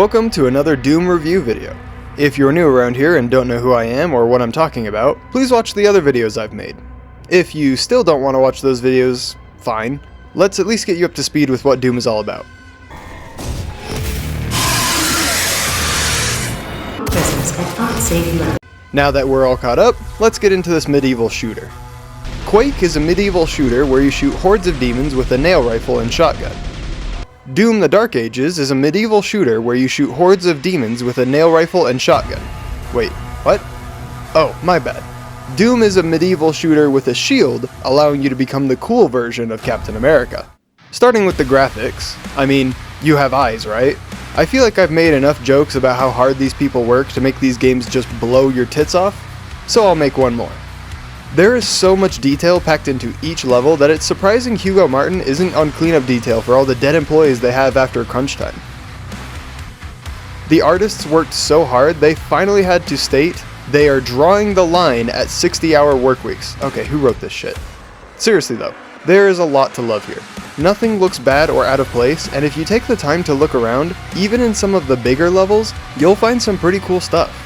Welcome to another Doom review video. If you're new around here and don't know who I am or what I'm talking about, please watch the other videos I've made. If you still don't want to watch those videos, fine. Let's at least get you up to speed with what Doom is all about. Now that we're all caught up, let's get into this medieval shooter. Quake is a medieval shooter where you shoot hordes of demons with a nail rifle and shotgun. Doom: The Dark Ages is a medieval shooter where you shoot hordes of demons with a nail rifle and shotgun. Wait, what? Oh, my bad. Doom is a medieval shooter with a shield, allowing you to become the cool version of Captain America. Starting with the graphics, I mean, you have eyes, right? I feel like I've made enough jokes about how hard these people work to make these games just blow your tits off, so I'll make one more. There is so much detail packed into each level that it's surprising Hugo Martin isn't on cleanup detail for all the dead employees they have after crunch time. The artists worked so hard they finally had to state they are drawing the line at 60-hour work weeks. Okay, who wrote this shit? Seriously though, there is a lot to love here. Nothing looks bad or out of place, and if you take the time to look around, even in some of the bigger levels, you'll find some pretty cool stuff.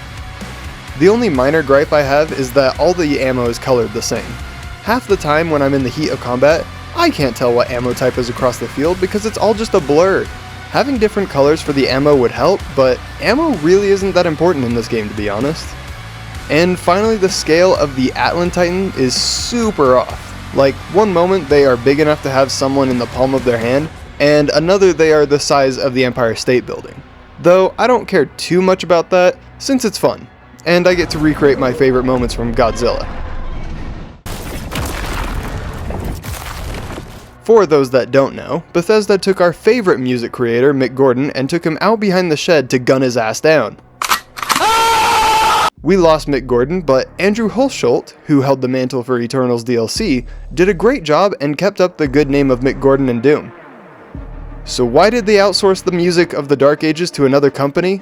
The only minor gripe I have is that all the ammo is colored the same. Half the time when I'm in the heat of combat, I can't tell what ammo type is across the field because it's all just a blur. Having different colors for the ammo would help, but ammo really isn't that important in this game, to be honest. And finally, the scale of the Atlan Titan is super off. Like, one moment they are big enough to have someone in the palm of their hand, and another they are the size of the Empire State Building. Though I don't care too much about that, since it's fun. And I get to recreate my favorite moments from Godzilla. For those that don't know, Bethesda took our favorite music creator, Mick Gordon, and took him out behind the shed to gun his ass down. We lost Mick Gordon, but Andrew Hulsholt, who held the mantle for Eternals DLC, did a great job and kept up the good name of Mick Gordon in Doom. So why did they outsource the music of the Dark Ages to another company?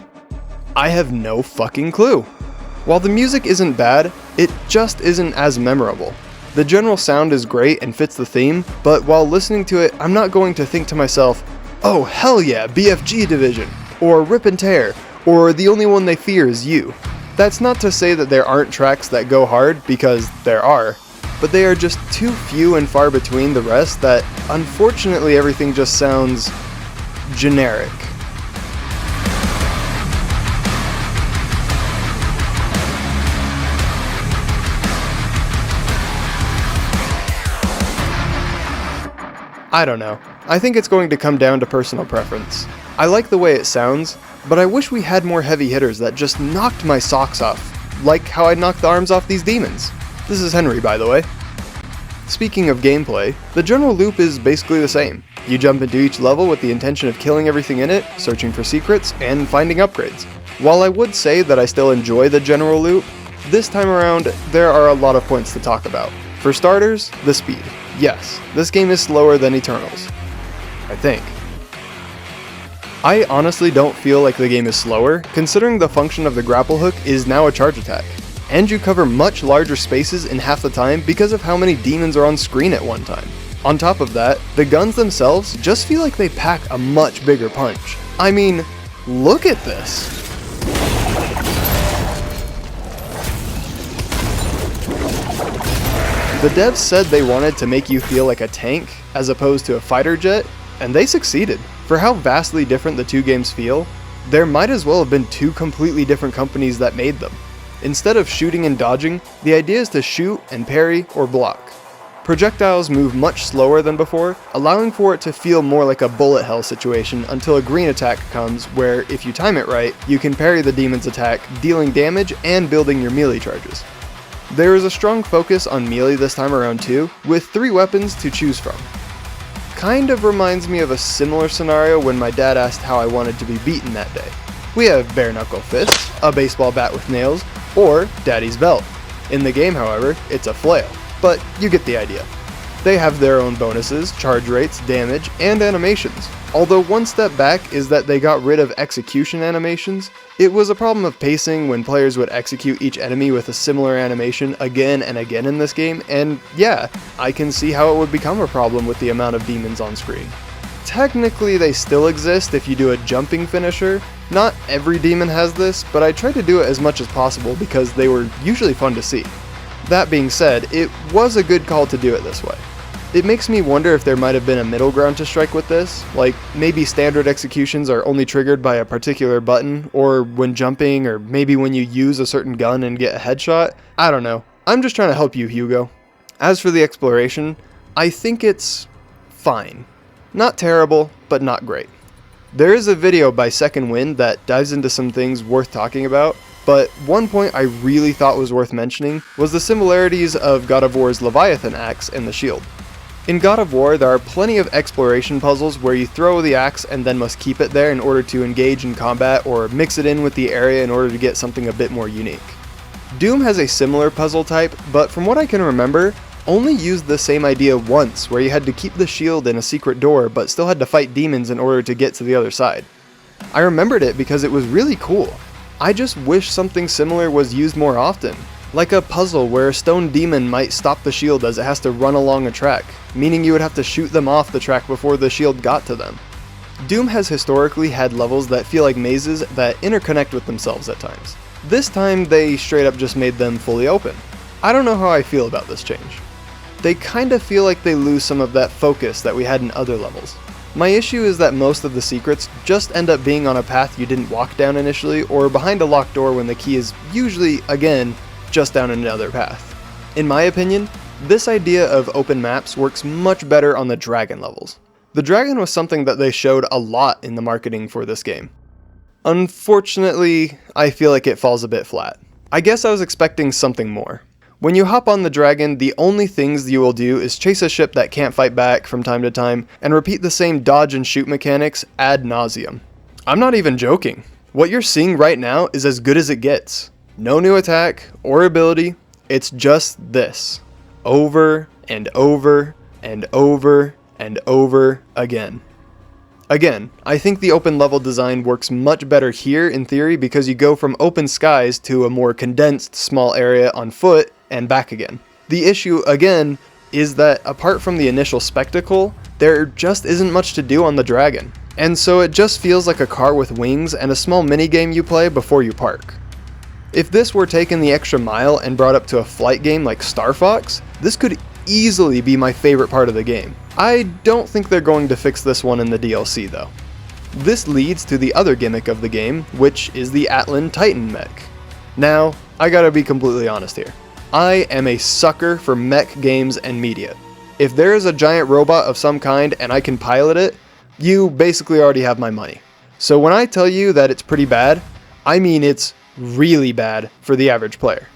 I have no fucking clue. While the music isn't bad, it just isn't as memorable. The general sound is great and fits the theme, but while listening to it, I'm not going to think to myself, oh hell yeah, BFG Division, or Rip and Tear, or The Only One They Fear Is You. That's not to say that there aren't tracks that go hard, because there are, but they are just too few and far between the rest that, unfortunately, everything just sounds generic. I don't know. I think it's going to come down to personal preference. I like the way it sounds, but I wish we had more heavy hitters that just knocked my socks off, like how I knocked the arms off these demons. This is Henry, by the way. Speaking of gameplay, the general loop is basically the same. You jump into each level with the intention of killing everything in it, searching for secrets, and finding upgrades. While I would say that I still enjoy the general loop, this time around, there are a lot of points to talk about. For starters, the speed. Yes, this game is slower than Eternals. I think. I honestly don't feel like the game is slower, considering the function of the grapple hook is now a charge attack. And you cover much larger spaces in half the time because of how many demons are on screen at one time. On top of that, the guns themselves just feel like they pack a much bigger punch. I mean, look at this! The devs said they wanted to make you feel like a tank as opposed to a fighter jet, and they succeeded. For how vastly different the two games feel, there might as well have been two completely different companies that made them. Instead of shooting and dodging, the idea is to shoot and parry or block. Projectiles move much slower than before, allowing for it to feel more like a bullet hell situation until a green attack comes where, if you time it right, you can parry the demon's attack, dealing damage and building your melee charges. There is a strong focus on melee this time around too, with 3 weapons to choose from. Kind of reminds me of a similar scenario when my dad asked how I wanted to be beaten that day. We have bare knuckle fists, a baseball bat with nails, or daddy's belt. In the game, however, it's a flail, but you get the idea. They have their own bonuses, charge rates, damage, and animations. Although one step back is that they got rid of execution animations. It was a problem of pacing when players would execute each enemy with a similar animation again and again in this game, and yeah, I can see how it would become a problem with the amount of demons on screen. technically they still exist if you do a jumping finisher. Not every demon has this, but I tried to do it as much as possible because they were usually fun to see. That being said, it was a good call to do it this way. It makes me wonder if there might have been a middle ground to strike with this, like maybe standard executions are only triggered by a particular button, or when jumping, or maybe when you use a certain gun and get a headshot. I don't know. I'm just trying to help you, Hugo. As for the exploration, I think it's fine. Not terrible, but not great. There is a video by Second Wind that dives into some things worth talking about, but one point I really thought was worth mentioning was the similarities of God of War's Leviathan axe and the shield. In God of War, there are plenty of exploration puzzles where you throw the axe and then must keep it there in order to engage in combat or mix it in with the area in order to get something a bit more unique. Doom has a similar puzzle type, but from what I can remember, only used the same idea once, where you had to keep the shield in a secret door but still had to fight demons in order to get to the other side. I remembered it because it was really cool. I just wish something similar was used more often. Like a puzzle where a stone demon might stop the shield as it has to run along a track, meaning you would have to shoot them off the track before the shield got to them. Doom has historically had levels that feel like mazes that interconnect with themselves at times. This time they straight up just made them fully open. I don't know how I feel about this change. They kinda feel like they lose some of that focus that we had in other levels. My issue is that most of the secrets just end up being on a path you didn't walk down initially, or behind a locked door when the key is usually, again, just down another path. In my opinion, this idea of open maps works much better on the dragon levels. The dragon was something that they showed a lot in the marketing for this game. Unfortunately, I feel like it falls a bit flat. I guess I was expecting something more. When you hop on the dragon, the only things you will do is chase a ship that can't fight back from time to time, and repeat the same dodge and shoot mechanics ad nauseum. I'm not even joking. What you're seeing right now is as good as it gets. No new attack or ability, it's just this. Over and over and over and over again. Again, I think the open level design works much better here in theory because you go from open skies to a more condensed small area on foot and back again. The issue, again, is that apart from the initial spectacle, there just isn't much to do on the dragon. And so it just feels like a car with wings and a small minigame you play before you park. If this were taken the extra mile and brought up to a flight game like Star Fox, this could easily be my favorite part of the game. I don't think they're going to fix this one in the DLC though. This leads to the other gimmick of the game, which is the Atlan Titan mech. Now, I gotta be completely honest here. I am a sucker for mech games and media. If there is a giant robot of some kind and I can pilot it, you basically already have my money. So when I tell you that it's pretty bad, I mean it's really bad for the average player.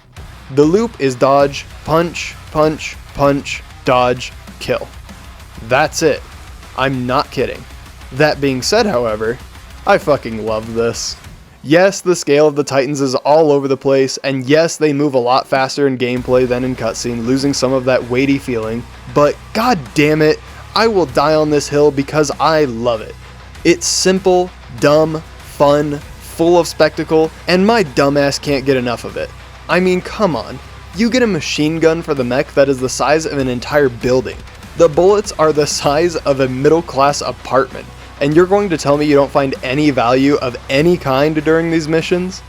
The loop is dodge, punch, punch, punch, dodge, kill. That's it. I'm not kidding. That being said, however, I fucking love this. Yes, the scale of the Titans is all over the place, and yes, they move a lot faster in gameplay than in cutscene, losing some of that weighty feeling, but god damn it, I will die on this hill because I love it. It's simple, dumb, fun, full of spectacle, and my dumbass can't get enough of it. I mean, come on. You get a machine gun for the mech that is the size of an entire building. The bullets are the size of a middle-class apartment, and you're going to tell me you don't find any value of any kind during these missions?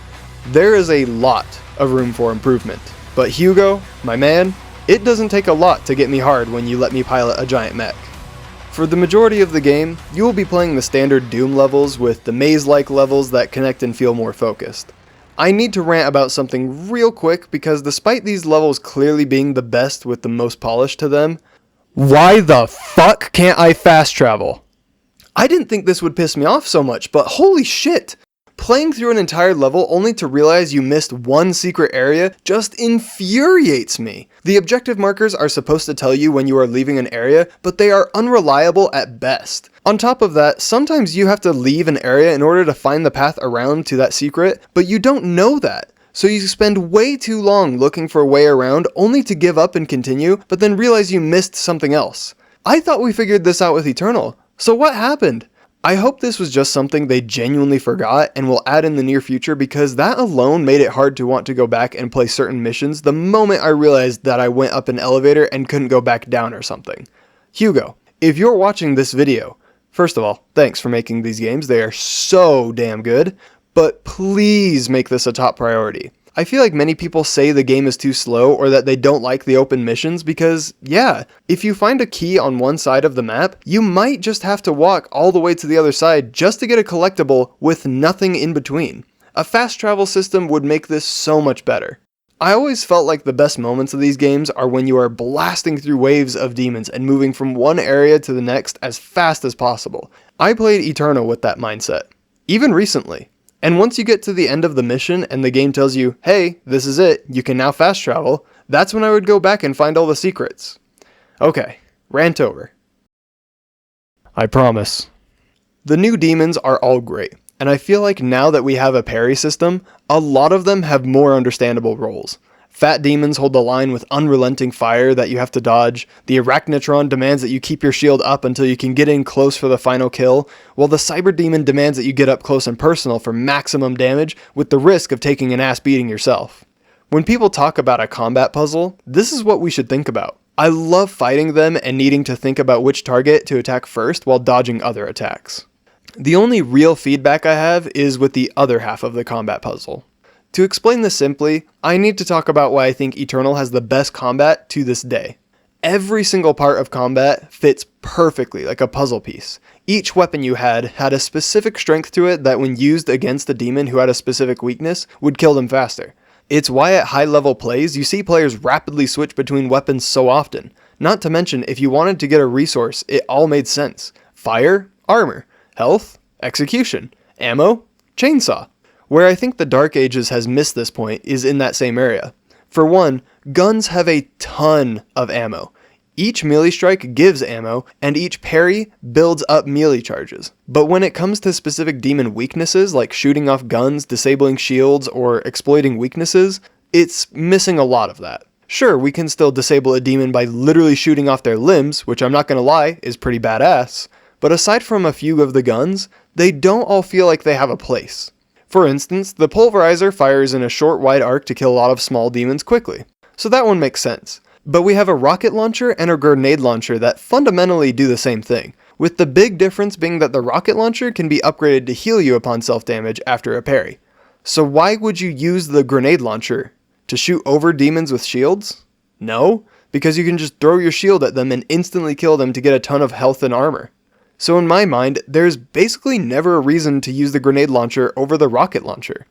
There is a lot of room for improvement. But Hugo, my man, it doesn't take a lot to get me hard when you let me pilot a giant mech. For the majority of the game, you will be playing the standard Doom levels with the maze-like levels that connect and feel more focused. I need to rant about something real quick because despite these levels clearly being the best with the most polish to them, why the fuck can't I fast travel? I didn't think this would piss me off so much, but holy shit! Playing through an entire level only to realize you missed one secret area just infuriates me. The objective markers are supposed to tell you when you are leaving an area, but they are unreliable at best. On top of that, sometimes you have to leave an area in order to find the path around to that secret, but you don't know that. So you spend way too long looking for a way around only to give up and continue, but then realize you missed something else. I thought we figured this out with Eternal. So what happened? I hope this was just something they genuinely forgot and will add in the near future because that alone made it hard to want to go back and play certain missions the moment I realized that I went up an elevator and couldn't go back down or something. Hugo, if you're watching this video, First of all, thanks for making these games, they are so damn good, but please make this a top priority. I feel like many people say the game is too slow or that they don't like the open missions because, yeah, if you find a key on one side of the map, you might just have to walk all the way to the other side just to get a collectible with nothing in between. A fast travel system would make this so much better. I always felt like the best moments of these games are when you are blasting through waves of demons and moving from one area to the next as fast as possible. I played Eternal with that mindset, even recently. And once you get to the end of the mission and the game tells you, hey, this is it, you can now fast travel, that's when I would go back and find all the secrets. Okay, rant over. I promise. The new demons are all great, and I feel like now that we have a parry system, a lot of them have more understandable roles. Fat demons hold the line with unrelenting fire that you have to dodge, the Arachnotron demands that you keep your shield up until you can get in close for the final kill, while the Cyber Demon demands that you get up close and personal for maximum damage with the risk of taking an ass beating yourself. When people talk about a combat puzzle, this is what we should think about. I love fighting them and needing to think about which target to attack first while dodging other attacks. The only real feedback I have is with the other half of the combat puzzle. To explain this simply, I need to talk about why I think Eternal has the best combat to this day. Every single part of combat fits perfectly like a puzzle piece. Each weapon you had a specific strength to it that when used against a demon who had a specific weakness would kill them faster. It's why at high level plays you see players rapidly switch between weapons so often. Not to mention if you wanted to get a resource, it all made sense. Fire, armor, health, execution, ammo, chainsaw. Where I think the Dark Ages has missed this point is in that same area. For one, guns have a ton of ammo. Each melee strike gives ammo, and each parry builds up melee charges. But when it comes to specific demon weaknesses like shooting off guns, disabling shields, or exploiting weaknesses, it's missing a lot of that. Sure, we can still disable a demon by literally shooting off their limbs, which I'm not gonna lie, is pretty badass. But aside from a few of the guns, they don't all feel like they have a place. For instance, the Pulverizer fires in a short wide arc to kill a lot of small demons quickly, so that one makes sense. But we have a rocket launcher and a grenade launcher that fundamentally do the same thing, with the big difference being that the rocket launcher can be upgraded to heal you upon self-damage after a parry. So why would you use the grenade launcher? To shoot over demons with shields? No, because you can just throw your shield at them and instantly kill them to get a ton of health and armor. So in my mind, there's basically never a reason to use the grenade launcher over the rocket launcher.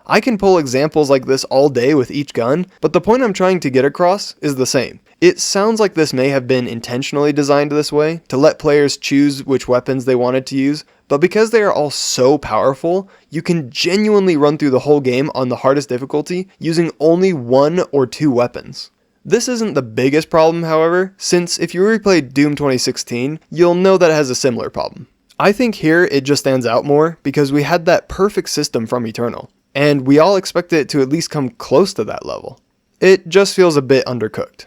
I can pull examples like this all day with each gun, but the point I'm trying to get across is the same. It sounds like this may have been intentionally designed this way, to let players choose which weapons they wanted to use, but because they are all so powerful, you can genuinely run through the whole game on the hardest difficulty using only 1 or 2 weapons. This isn't the biggest problem, however, since if you replayed Doom 2016, you'll know that it has a similar problem. I think here it just stands out more because we had that perfect system from Eternal, and we all expected it to at least come close to that level. It just feels a bit undercooked.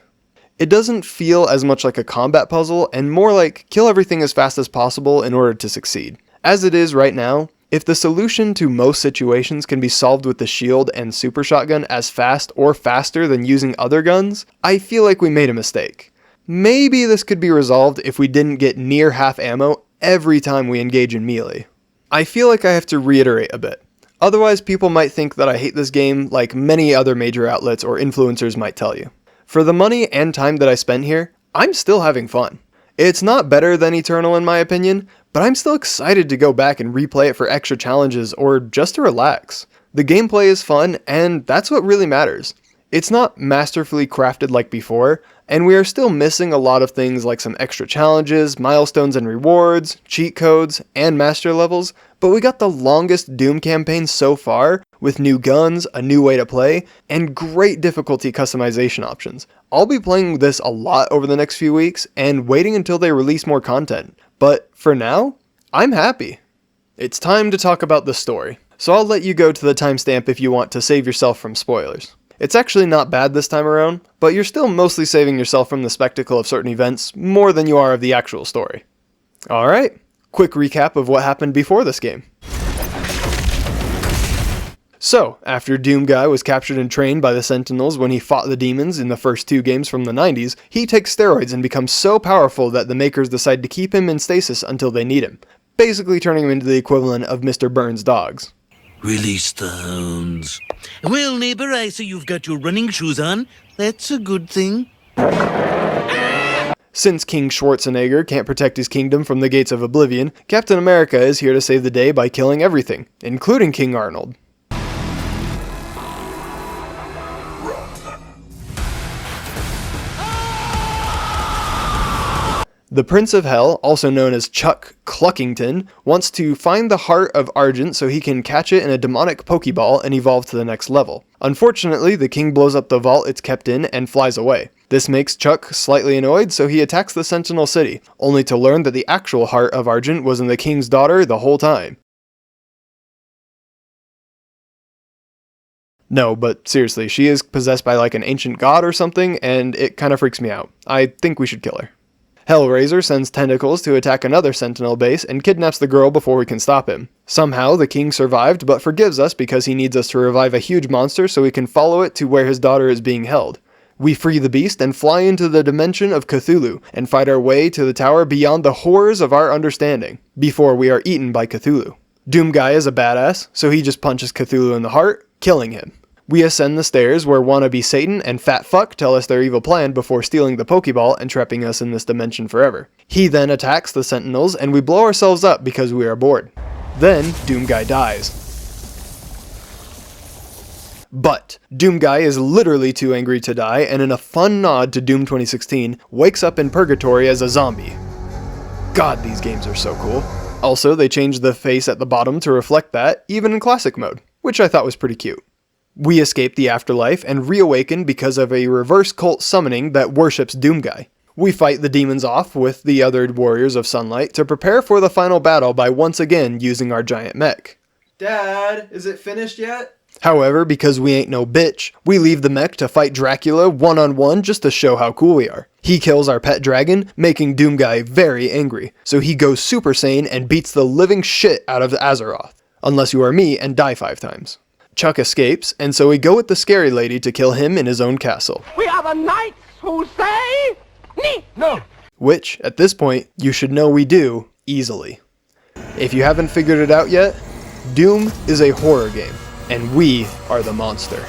It doesn't feel as much like a combat puzzle and more like kill everything as fast as possible in order to succeed. As it is right now, if the solution to most situations can be solved with the shield and super shotgun as fast or faster than using other guns, I feel like we made a mistake. Maybe this could be resolved if we didn't get near half ammo every time we engage in melee. I feel like I have to reiterate a bit. Otherwise people might think that I hate this game like many other major outlets or influencers might tell you. For the money and time that I spent here, I'm still having fun. It's not better than Eternal in my opinion, but I'm still excited to go back and replay it for extra challenges or just to relax. The gameplay is fun, and that's what really matters. It's not masterfully crafted like before, and we are still missing a lot of things like some extra challenges, milestones and rewards, cheat codes, and master levels, but we got the longest Doom campaign so far, with new guns, a new way to play, and great difficulty customization options. I'll be playing this a lot over the next few weeks, and waiting until they release more content, but for now, I'm happy. It's time to talk about the story, so I'll let you go to the timestamp if you want to save yourself from spoilers. It's actually not bad this time around, but you're still mostly saving yourself from the spectacle of certain events more than you are of the actual story. Alright, quick recap of what happened before this game. So, after Doomguy was captured and trained by the Sentinels when he fought the demons in the first 2 games from the 90s, he takes steroids and becomes so powerful that the makers decide to keep him in stasis until they need him, basically turning him into the equivalent of Mr. Burns' dogs. Release the hounds. Well, neighbor, I see you've got your running shoes on. That's a good thing. Since King Schwarzenegger can't protect his kingdom from the gates of oblivion, Captain America is here to save the day by killing everything, including King Arnold. The Prince of Hell, also known as Chuck Cluckington, wants to find the heart of Argent so he can catch it in a demonic Pokeball and evolve to the next level. Unfortunately, the king blows up the vault it's kept in and flies away. This makes Chuck slightly annoyed, so he attacks the Sentinel City, only to learn that the actual heart of Argent was in the king's daughter the whole time. No, but seriously, she is possessed by like an ancient god or something, and it kinda freaks me out. I think we should kill her. Hellraiser sends tentacles to attack another Sentinel base and kidnaps the girl before we can stop him. Somehow, the king survived, but forgives us because he needs us to revive a huge monster so we can follow it to where his daughter is being held. We free the beast and fly into the dimension of Cthulhu, and fight our way to the tower beyond the horrors of our understanding, before we are eaten by Cthulhu. Doomguy is a badass, so he just punches Cthulhu in the heart, killing him. We ascend the stairs where wannabe Satan and Fat Fuck tell us their evil plan before stealing the Pokeball and trapping us in this dimension forever. He then attacks the Sentinels and we blow ourselves up because we are bored. Then, Doomguy dies. But, Doomguy is literally too angry to die, and in a fun nod to Doom 2016, wakes up in purgatory as a zombie. God, these games are so cool. Also, they changed the face at the bottom to reflect that, even in classic mode, which I thought was pretty cute. We escape the afterlife and reawaken because of a reverse cult summoning that worships Doomguy. We fight the demons off with the other warriors of sunlight to prepare for the final battle by once again using our giant mech. Dad, is it finished yet? However, because we ain't no bitch, we leave the mech to fight Dracula one-on-one just to show how cool we are. He kills our pet dragon, making Doomguy very angry, so he goes Super Saiyan and beats the living shit out of Azeroth. Unless you are me and die 5 times. Chuck escapes, and so we go with the scary lady to kill him in his own castle. We are the knights who say, no. Which, at this point, you should know we do, easily. If you haven't figured it out yet, Doom is a horror game, and we are the monster.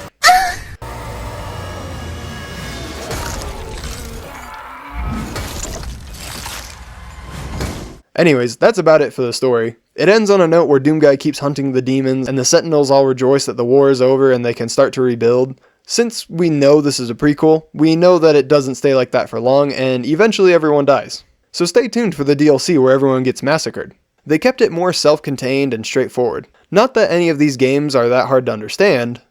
Anyways, that's about it for the story. It ends on a note where Doomguy keeps hunting the demons, and the Sentinels all rejoice that the war is over and they can start to rebuild. Since we know this is a prequel, we know that it doesn't stay like that for long, and eventually everyone dies. So stay tuned for the DLC where everyone gets massacred. They kept it more self-contained and straightforward. Not that any of these games are that hard to understand,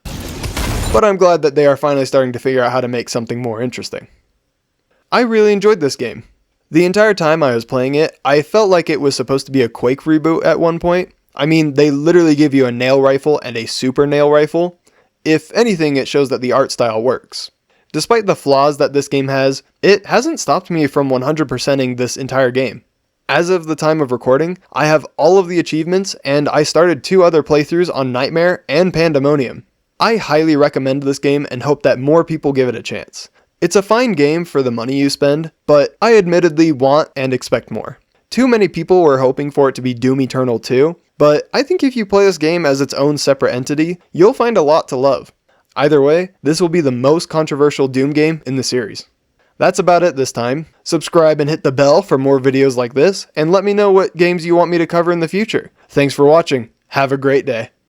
but I'm glad that they are finally starting to figure out how to make something more interesting. I really enjoyed this game. The entire time I was playing it, I felt like it was supposed to be a Quake reboot at one point. I mean, they literally give you a nail rifle and a super nail rifle. If anything, it shows that the art style works. Despite the flaws that this game has, it hasn't stopped me from 100%ing this entire game. As of the time of recording, I have all of the achievements, and I started 2 other playthroughs on Nightmare and Pandemonium. I highly recommend this game and hope that more people give it a chance. It's a fine game for the money you spend, but I admittedly want and expect more. Too many people were hoping for it to be Doom Eternal 2, but I think if you play this game as its own separate entity, you'll find a lot to love. Either way, this will be the most controversial Doom game in the series. That's about it this time. Subscribe and hit the bell for more videos like this, and let me know what games you want me to cover in the future. Thanks for watching. Have a great day.